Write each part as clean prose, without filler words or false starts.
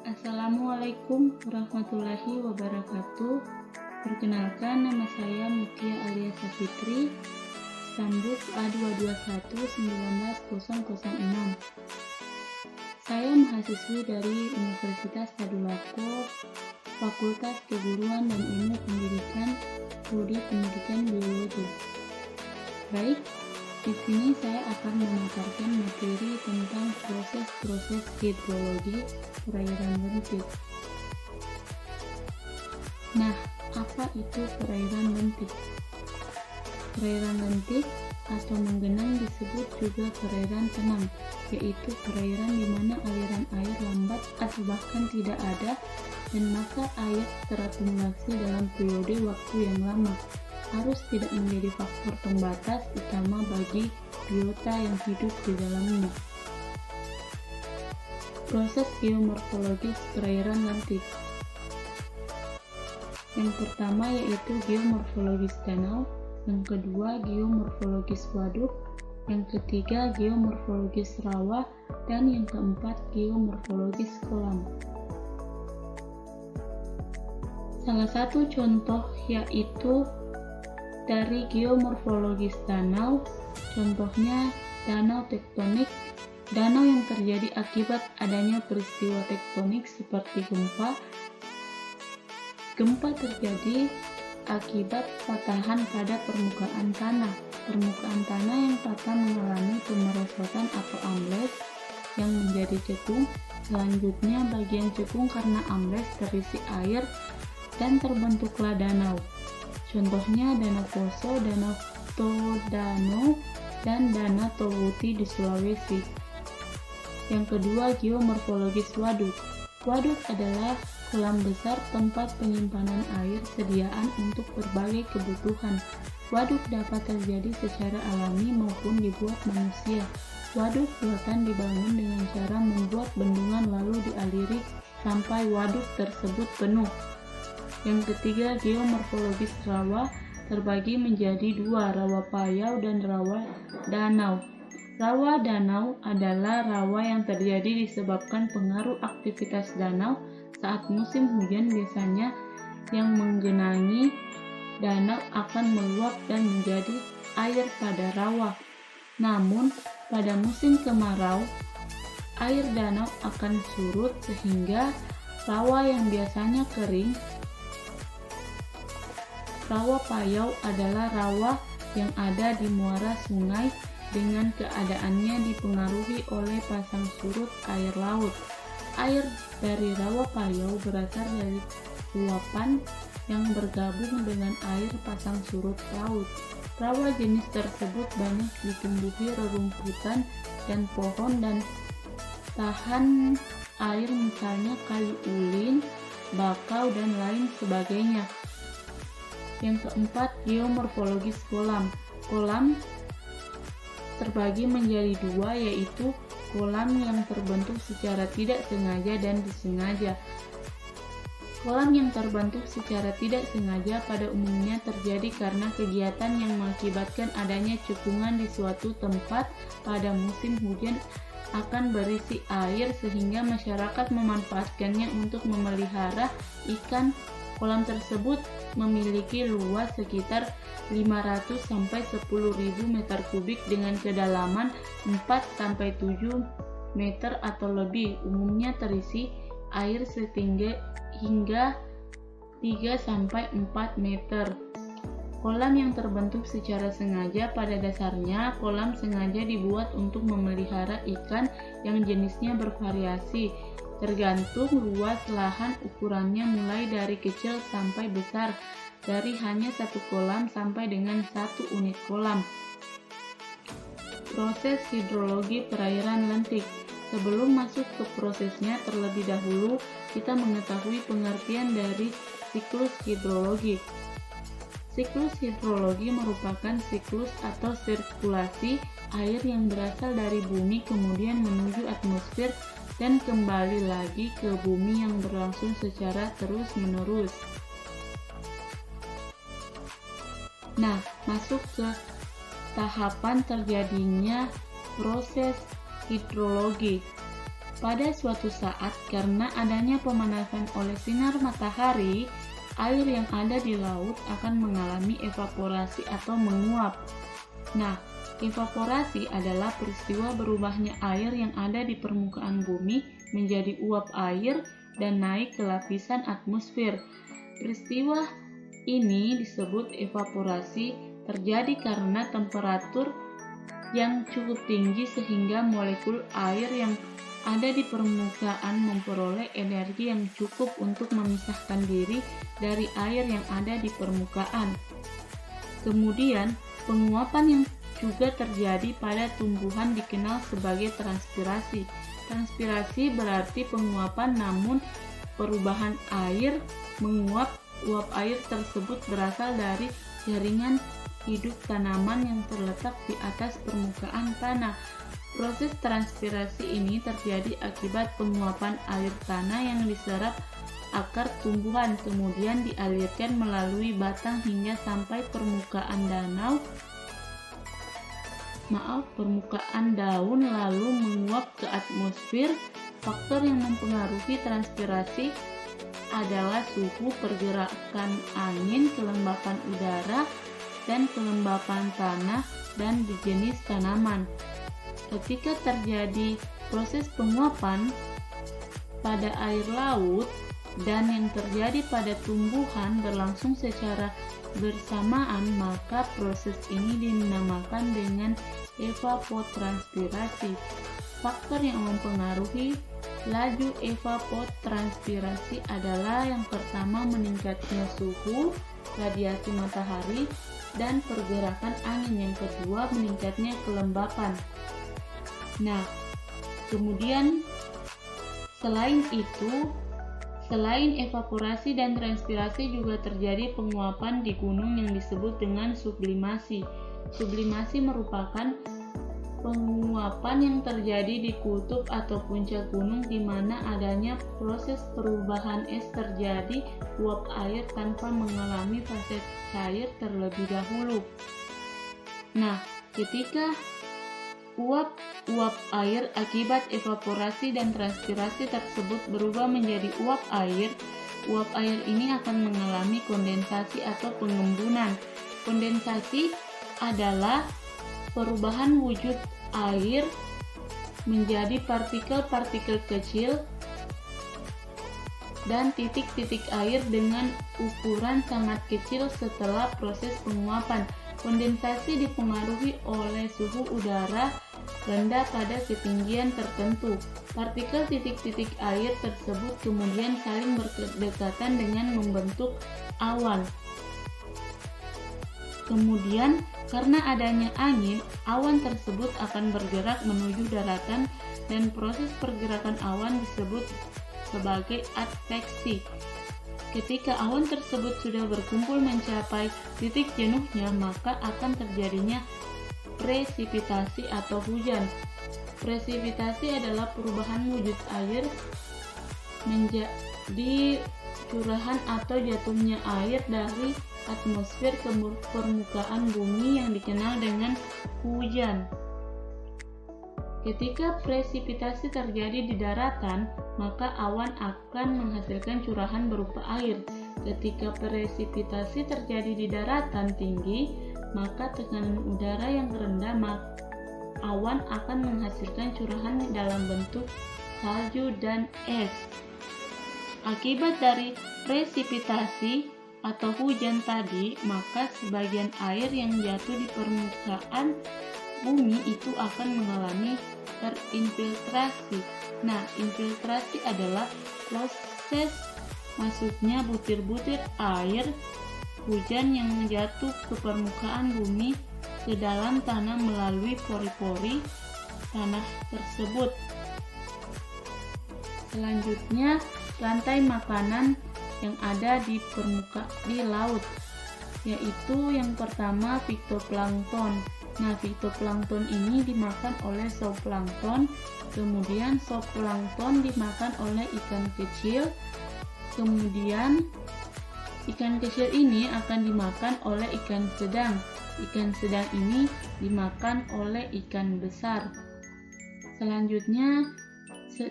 Assalamualaikum warahmatullahi wabarakatuh. Perkenalkan, nama saya Mutia Aliasa Fitri, Stambuk A221-19006. Saya mahasiswi dari Universitas Tadulako, Fakultas Keguruan dan Ilmu Pendidikan, Prodi Pendidikan Biologi. Baik, di sini saya akan memaparkan materi tentang proses-proses hidrologi perairan lentik. Nah, apa itu perairan lentik? Perairan lentik atau menggenang disebut juga perairan tenang, yaitu perairan di mana aliran air lambat atau bahkan tidak ada, dan maka air terakumulasi dalam periode waktu yang lama. Arus tidak menjadi faktor pembatas utama bagi biota yang hidup di dalamnya. Proses geomorfologis perairan lentik. Yang pertama yaitu geomorfologis danau, yang kedua geomorfologis waduk, yang ketiga geomorfologis rawa, dan yang keempat geomorfologis kolam. Salah satu contoh yaitu dari geomorfologis danau, contohnya danau tektonik, danau yang terjadi akibat adanya peristiwa tektonik seperti gempa. Gempa terjadi akibat patahan pada permukaan tanah. Permukaan tanah yang patah mengalami pemerosotan atau ambles yang menjadi cekung. Selanjutnya bagian cekung karena ambles terisi air dan terbentuklah danau. Contohnya Danau Poso, Danau Todano, dan Danau Towuti di Sulawesi. Yang kedua, geomorfologis waduk. Waduk adalah kolam besar tempat penyimpanan air sediaan untuk berbagai kebutuhan. Waduk dapat terjadi secara alami maupun dibuat manusia. Waduk buatan dibangun dengan cara membuat bendungan lalu dialiri sampai waduk tersebut penuh. Yang ketiga, geomorfologis rawa terbagi menjadi dua, rawa payau dan rawa danau. Rawa danau adalah rawa yang terjadi disebabkan pengaruh aktivitas danau saat musim hujan. Biasanya yang menggenangi danau akan meluap dan menjadi air pada rawa. Namun, pada musim kemarau, air danau akan surut sehingga rawa yang biasanya kering. Rawa payau adalah rawa yang ada di muara sungai dengan keadaannya dipengaruhi oleh pasang surut air laut. Air dari rawa payau berasal dari luapan yang bergabung dengan air pasang surut laut. Rawa jenis tersebut banyak ditumbuhi rerumputan dan pohon dan tahan air, misalnya kayu ulin, bakau, dan lain sebagainya. Yang keempat, geomorfologis kolam. Kolam terbagi menjadi dua, yaitu kolam yang terbentuk secara tidak sengaja dan disengaja. Kolam yang terbentuk secara tidak sengaja pada umumnya terjadi karena kegiatan yang mengakibatkan adanya cekungan di suatu tempat pada musim hujan akan berisi air sehingga masyarakat memanfaatkannya untuk memelihara ikan. Kolam tersebut memiliki luas sekitar 500 sampai 10.000 meter kubik dengan kedalaman 4-7 meter atau lebih. Umumnya terisi air setinggi hingga 3-4 meter. Kolam yang terbentuk secara sengaja, pada dasarnya kolam sengaja dibuat untuk memelihara ikan yang jenisnya bervariasi. Tergantung luas lahan, ukurannya mulai dari kecil sampai besar, dari hanya satu kolam sampai dengan 1 unit kolam. Proses hidrologi perairan lentik. Sebelum masuk ke prosesnya, terlebih dahulu kita mengetahui pengertian dari siklus hidrologi. Siklus hidrologi merupakan siklus atau sirkulasi air yang berasal dari bumi kemudian menuju atmosfer dan kembali lagi ke bumi yang berlangsung secara terus-menerus. Nah, masuk ke tahapan terjadinya proses hidrologi. Pada suatu saat, karena adanya pemanasan oleh sinar matahari, air yang ada di laut akan mengalami evaporasi atau menguap. Nah, evaporasi adalah peristiwa berubahnya air yang ada di permukaan bumi menjadi uap air dan naik ke lapisan atmosfer. Peristiwa ini disebut evaporasi, terjadi karena temperatur yang cukup tinggi sehingga molekul air yang ada di permukaan memperoleh energi yang cukup untuk memisahkan diri dari air yang ada di permukaan. Kemudian, penguapan yang juga terjadi pada tumbuhan dikenal sebagai transpirasi. Transpirasi berarti penguapan, namun perubahan air menguap. Uap air tersebut berasal dari jaringan hidup tanaman yang terletak di atas permukaan tanah. Proses transpirasi ini terjadi akibat penguapan air tanah yang diserap akar tumbuhan, kemudian dialirkan melalui batang hingga sampai permukaan daun lalu menguap ke atmosfer. Faktor yang mempengaruhi transpirasi adalah suhu, pergerakan angin, kelembapan udara, dan kelembapan tanah dan jenis tanaman. Ketika terjadi proses penguapan pada air laut dan yang terjadi pada tumbuhan berlangsung secara bersamaan, maka proses ini dinamakan dengan evapotranspirasi. Faktor yang mempengaruhi laju evapotranspirasi adalah yang pertama meningkatnya suhu, radiasi matahari, dan pergerakan angin. Yang kedua meningkatnya kelembapan. Nah, kemudian selain evaporasi dan transpirasi juga terjadi penguapan di gunung yang disebut dengan sublimasi. Sublimasi merupakan penguapan yang terjadi di kutub atau puncak gunung di mana adanya proses perubahan es terjadi uap air tanpa mengalami fase cair terlebih dahulu. Nah, ketika uap air akibat evaporasi dan transpirasi tersebut berubah menjadi uap air ini akan mengalami kondensasi atau pengembunan. Kondensasi adalah perubahan wujud air menjadi partikel-partikel kecil dan titik-titik air dengan ukuran sangat kecil setelah proses penguapan. Kondensasi dipengaruhi oleh suhu udara rendah pada ketinggian tertentu. Partikel titik-titik air tersebut kemudian saling berdekatan dengan membentuk awan. Kemudian, karena adanya angin, awan tersebut akan bergerak menuju daratan dan proses pergerakan awan disebut sebagai adveksi. Ketika awan tersebut sudah berkumpul mencapai titik jenuhnya, maka akan terjadinya presipitasi atau hujan. Presipitasi adalah perubahan wujud air menjadi curahan atau jatuhnya air dari atmosfer ke permukaan bumi yang dikenal dengan hujan. Ketika presipitasi terjadi di daratan, maka awan akan menghasilkan curahan berupa air. Ketika presipitasi terjadi di daratan tinggi, maka tekanan udara yang rendah, awan akan menghasilkan curahan dalam bentuk salju dan es. Akibat dari presipitasi atau hujan tadi, maka sebagian air yang jatuh di permukaan bumi itu akan mengalami terinfiltrasi. Nah, infiltrasi adalah proses masuknya butir-butir air hujan yang jatuh ke permukaan bumi ke dalam tanah melalui pori-pori tanah tersebut. Selanjutnya, rantai makanan yang ada di laut, yaitu yang pertama fitoplankton. Nah, fitoplankton ini dimakan oleh zooplankton, kemudian zooplankton dimakan oleh ikan kecil, kemudian ikan kecil ini akan dimakan oleh ikan sedang. Ikan sedang ini dimakan oleh ikan besar. Selanjutnya,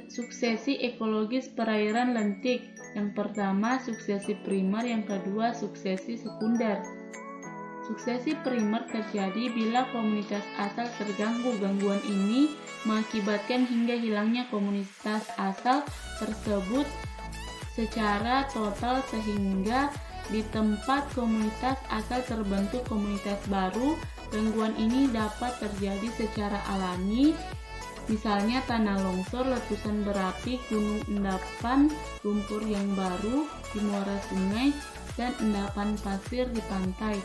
Suksesi ekologis perairan lentik. Yang pertama, suksesi primer, yang kedua, suksesi sekunder. Suksesi primer terjadi bila komunitas asal terganggu. Gangguan ini mengakibatkan hingga hilangnya komunitas asal tersebut secara total sehingga di tempat komunitas asal terbentuk komunitas baru. Gangguan ini dapat terjadi secara alami, misalnya tanah longsor, letusan berapi, gunung endapan, lumpur yang baru di muara sungai, dan endapan pasir di pantai.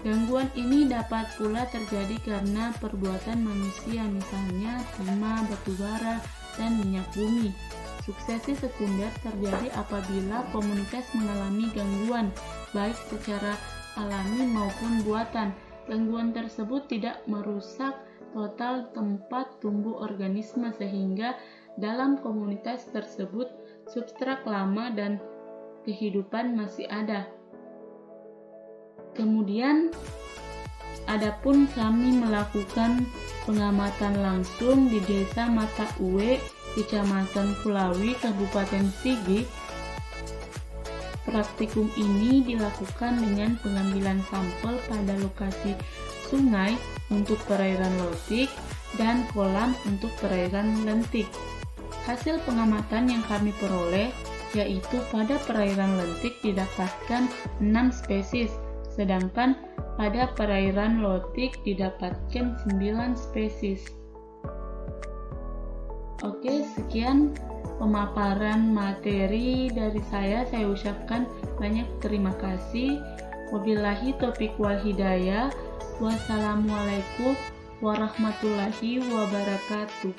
Gangguan ini dapat pula terjadi karena perbuatan manusia, misalnya timah, batu bara, dan minyak bumi. Suksesi sekunder terjadi apabila komunitas mengalami gangguan, baik secara alami maupun buatan. Gangguan tersebut tidak merusak total tempat tumbuh organisme sehingga dalam komunitas tersebut substrat lama dan kehidupan masih ada. Kemudian, adapun kami melakukan pengamatan langsung di Desa Mata Uwe, Kecamatan Kulawi, Kabupaten Sigi. Praktikum ini dilakukan dengan pengambilan sampel pada lokasi sungai untuk perairan lotik dan kolam untuk perairan lentik. Hasil pengamatan yang kami peroleh yaitu pada perairan lentik didapatkan 6 spesies, sedangkan pada perairan lotik didapatkan 9 spesies. Oke, sekian pemaparan materi dari saya ucapkan banyak terima kasih. Wabillahi taufiq wal hidayah. Wassalamualaikum warahmatullahi wabarakatuh.